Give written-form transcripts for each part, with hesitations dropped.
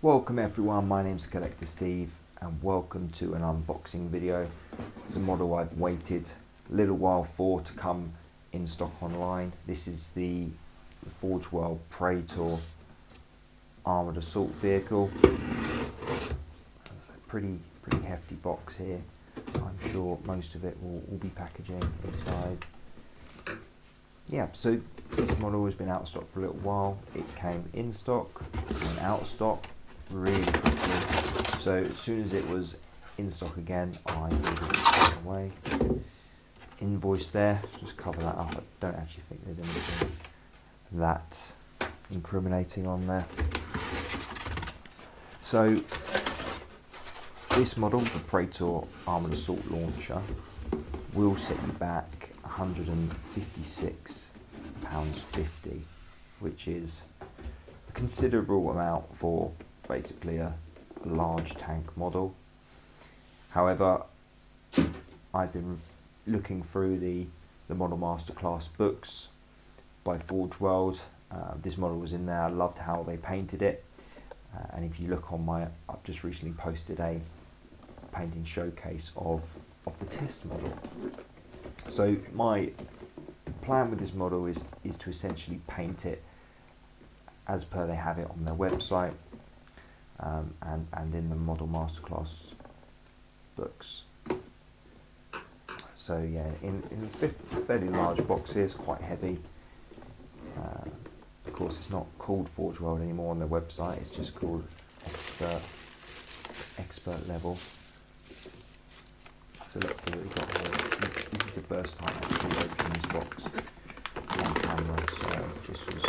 Welcome everyone, my name's Collector Steve and welcome to an unboxing video. It's a model I've waited a little while for to come in stock online. This is the Forgeworld Praetor Armoured Assault Vehicle. It's a pretty hefty box here. I'm sure most of it will be packaging inside. Yeah, so this model has been out of stock for a little while. It came in stock and out of stock really quickly. So as soon as it was in stock again, I ordered it away. Invoice there, just cover that up. I don't actually think there's anything that incriminating on there. So this model, the Praetor Armoured Assault Launcher, will set you back £156.50, which is a considerable amount for basically a large tank model. However, I've been looking through the Model Masterclass books by Forgeworld. This model was in there. I loved how they painted it. And if you look on I've just recently posted a painting showcase of the test model. So my plan with this model is to essentially paint it as per they have it on their website and in the Model Masterclass books. So yeah, in a fairly large box here, it's quite heavy. Of course, it's not called Forgeworld anymore on their website. It's just called expert level. So let's see what we got here. This is the first time I actually opening this box on camera, so this was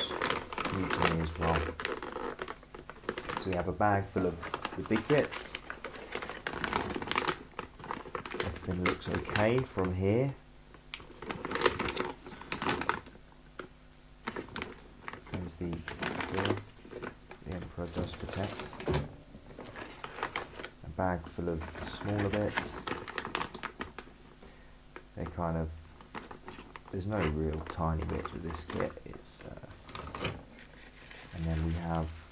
new to me as well. So we have a bag full of the big bits. Everything looks okay from here. There's the Emperor does protect. A bag full of smaller bits. There's no real tiny bits with this kit. And then we have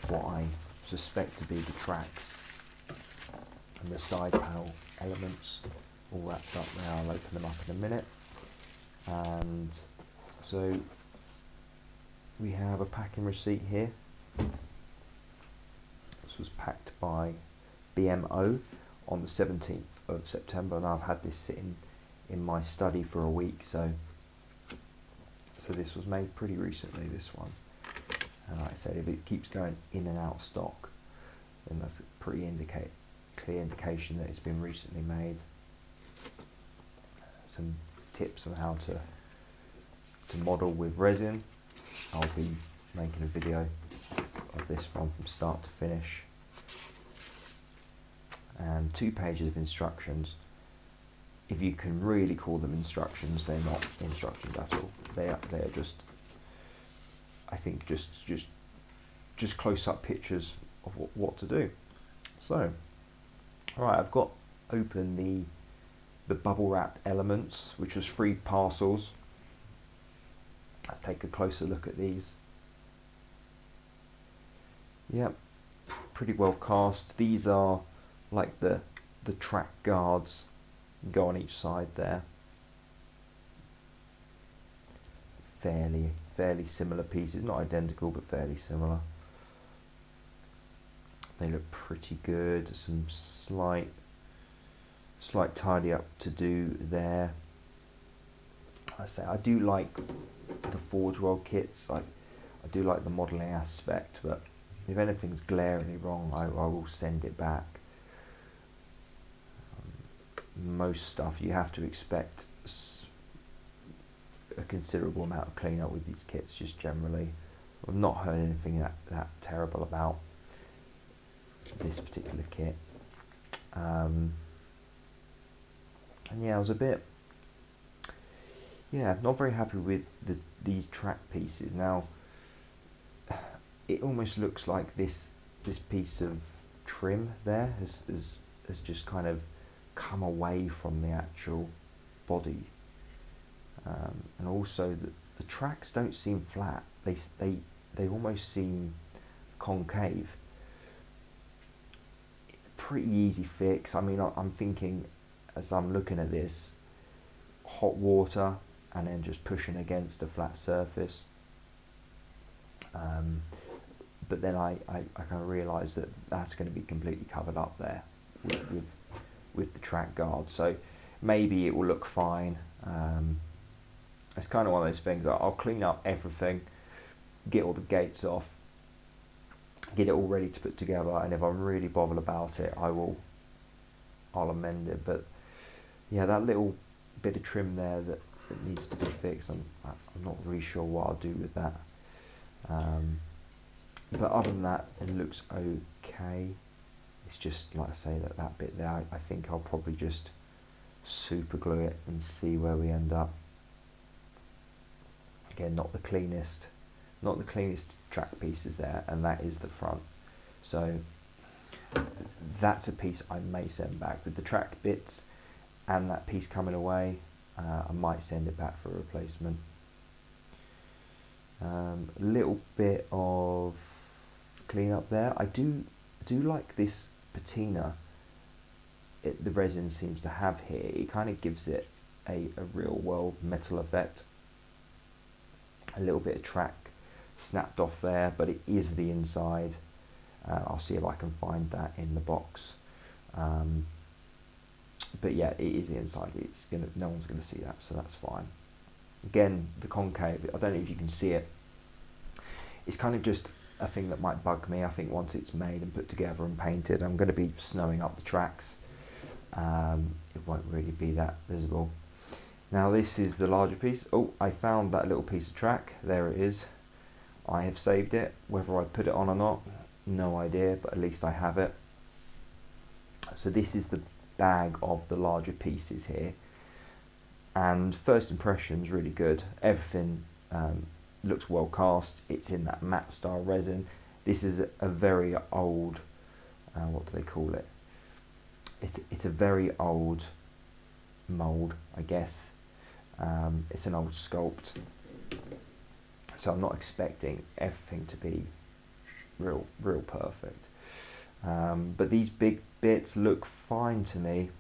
what I suspect to be the tracks and the side panel elements all wrapped up there. I'll open them up in a minute. And so we have a packing receipt here. This was packed by BMO on the 17th of September, and I've had this sitting in my study for a week, so this was made pretty recently, this one. And like I said, if it keeps going in and out of stock, then that's a pretty clear indication that it's been recently made. Some tips on how to model with resin. I'll be making a video of this from start to finish. And 2 pages of instructions. If you can really call them instructions, they're not instructions at all. They're just, I think, just close-up pictures of what to do. So, all right, I've got open the bubble wrapped elements, which was 3 parcels. Let's take a closer look at these. Yep, pretty well cast. These are like the track guards go on each side there. Fairly similar pieces, not identical but fairly similar. They look pretty good. Some slight tidy up to do there. I say I do like the Forgeworld kits. I do like the modelling aspect, but if anything's glaringly wrong, I will send it back. Most stuff you have to expect a considerable amount of cleanup with these kits, just generally. I've not heard anything that terrible about this particular kit. And yeah, I was not very happy with these track pieces. Now, it almost looks like this piece of trim there has just kind of come away from the actual body, and also the tracks don't seem flat. They they almost seem concave. Pretty easy fix. I mean, I'm thinking as I'm looking at this, hot water and then just pushing against a flat surface. But then I kind of realised that that's going to be completely covered up there with the track guard. So maybe it will look fine. It's kind of one of those things that I'll clean up everything, get all the gates off, get it all ready to put together, and if I'm really bothered about it, I'll amend it. But yeah, that little bit of trim there that needs to be fixed, I'm not really sure what I'll do with that. But other than that, it looks okay. It's just, like I say, that bit there, I think I'll probably just super glue it and see where we end up. Again, not the cleanest track pieces there, and that is the front. So that's a piece I may send back. With the track bits and that piece coming away, I might send it back for a replacement. A little bit of clean up there. I do like this patina the resin seems to have here. It kind of gives it a real world metal effect. A little bit of track snapped off there, but it is the inside. I'll see if I can find that in the box. But yeah, it is the inside. No one's gonna see that, so that's fine. Again, the concave, I don't know if you can see it. It's kind of just a thing that might bug me. I think once it's made and put together and painted, I'm going to be snowing up the tracks. It won't really be that visible. Now this is the larger piece. Oh, I found that little piece of track. There it is. I have saved it. Whether I put it on or not, no idea, but at least I have it. So this is the bag of the larger pieces here. And first impressions, really good. Everything looks well cast. It's in that matte style resin. This is a very old, what do they call it? It's a very old mould, I guess. It's an old sculpt. So I'm not expecting everything to be real perfect. But these big bits look fine to me.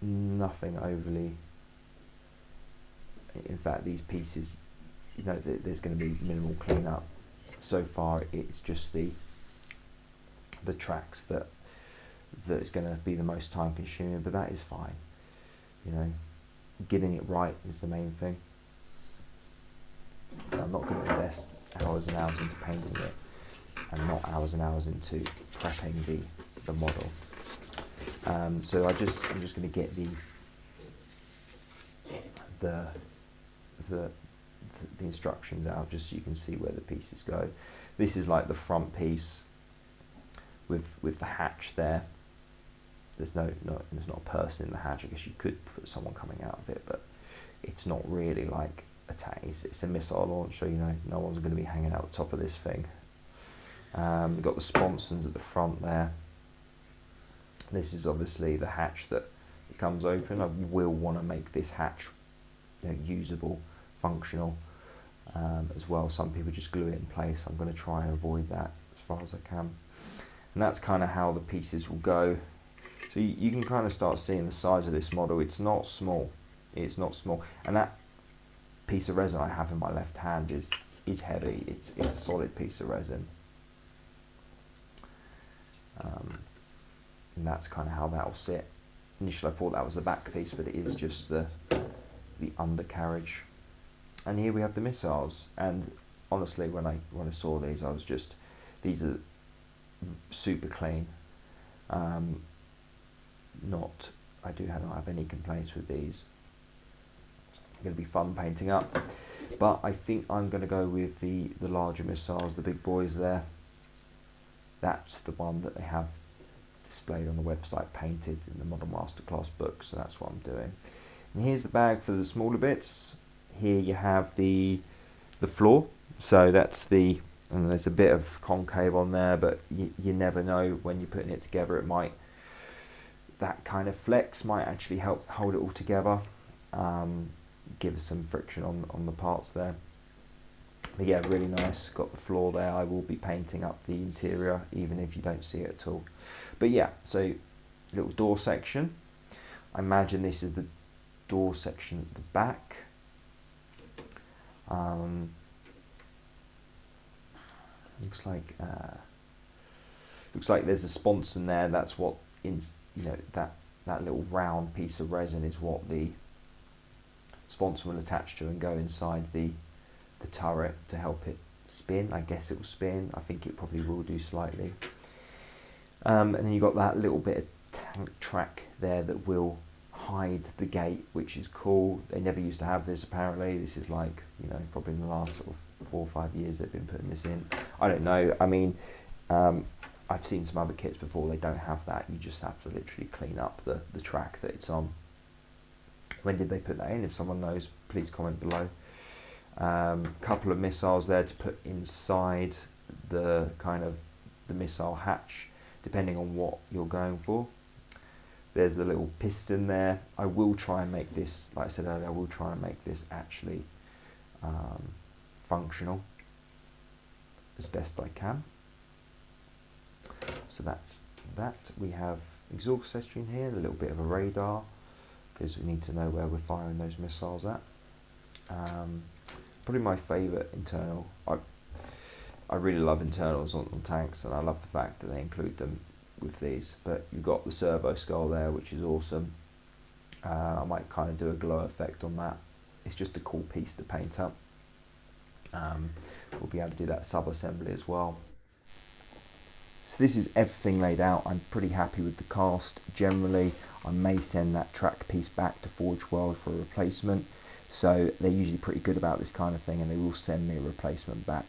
Nothing overly. In fact, these pieces, you know, there's going to be minimal cleanup. So far, it's just the tracks that's going to be the most time consuming, but that is fine. You know, getting it right is the main thing. I'm not going to invest hours and hours into painting it, and not hours and hours into prepping the model. So I'm just going to get the instructions out just so you can see where the pieces go. This is like the front piece with the hatch there. There's not a person in the hatch. I guess you could put someone coming out of it, but it's not really like a tank. It's a missile launcher. You know, no one's going to be hanging out the top of this thing. We've got the sponsons at the front there. This is obviously the hatch that it comes open. I will want to make this hatch, you know, usable, functional as well. Some people just glue it in place. I'm going to try and avoid that as far as I can. And that's kind of how the pieces will go. So you can kind of start seeing the size of this model. It's not small. It's not small. And that piece of resin I have in my left hand is heavy. It's a solid piece of resin. And that's kind of how that will sit. Initially I thought that was the back piece, but it is just the undercarriage. And here we have the missiles. And honestly, when I saw these, I was just, these are super clean. I do not have any complaints with these. Going to be fun painting up, but I think I'm going to go with the larger missiles, the big boys there. That's the one that they have displayed on the website, painted in the Model Masterclass book, so that's what I'm doing. And here's the bag for the smaller bits. Here you have the floor, so that's and there's a bit of concave on there, but you never know when you're putting it together. That kind of flex might actually help hold it all together. give us some friction on the parts there. But yeah, really nice. Got the floor there. I will be painting up the interior even if you don't see it at all. But yeah, so little door section. I imagine this is the door section at the back. Looks like there's a sponson there. That's what that little round piece of resin is what the sponson will attach to and go inside the turret to help it spin. I guess it will spin. I think it probably will do slightly. And then you've got that little bit of tank track there that will hide the gate, which is cool. They never used to have this apparently. This is like, probably in the last sort of 4 or 5 years they've been putting this in. I don't know. I mean, I've seen some other kits before, they don't have that. You just have to literally clean up the track that it's on. When did they put that in? If someone knows, please comment below. Couple of missiles there to put inside the missile hatch, depending on what you're going for. There's the little piston there. I will try and make this, like I said earlier, I will try and make this actually functional as best I can. So that's that. We have exhaust section here, a little bit of a radar, because we need to know where we're firing those missiles at. Probably my favourite internal. I really love internals on tanks, and I love the fact that they include them with these. But you've got the servo skull there, which is awesome. I might kind of do a glow effect on that. It's just a cool piece to paint up. We'll be able to do that sub-assembly as well. So this is everything laid out. I'm pretty happy with the cast generally. I may send that track piece back to Forgeworld for a replacement. So they're usually pretty good about this kind of thing, and they will send me a replacement back.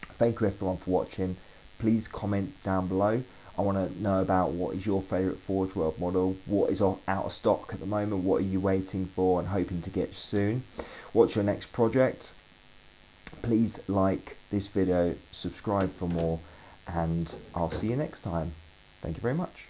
Thank you everyone for watching. Please comment down below. I want to know about what is your favourite Forgeworld model, what is out of stock at the moment, what are you waiting for and hoping to get soon. What's your next project? Please like this video, subscribe for more, and I'll see you next time. Thank you very much.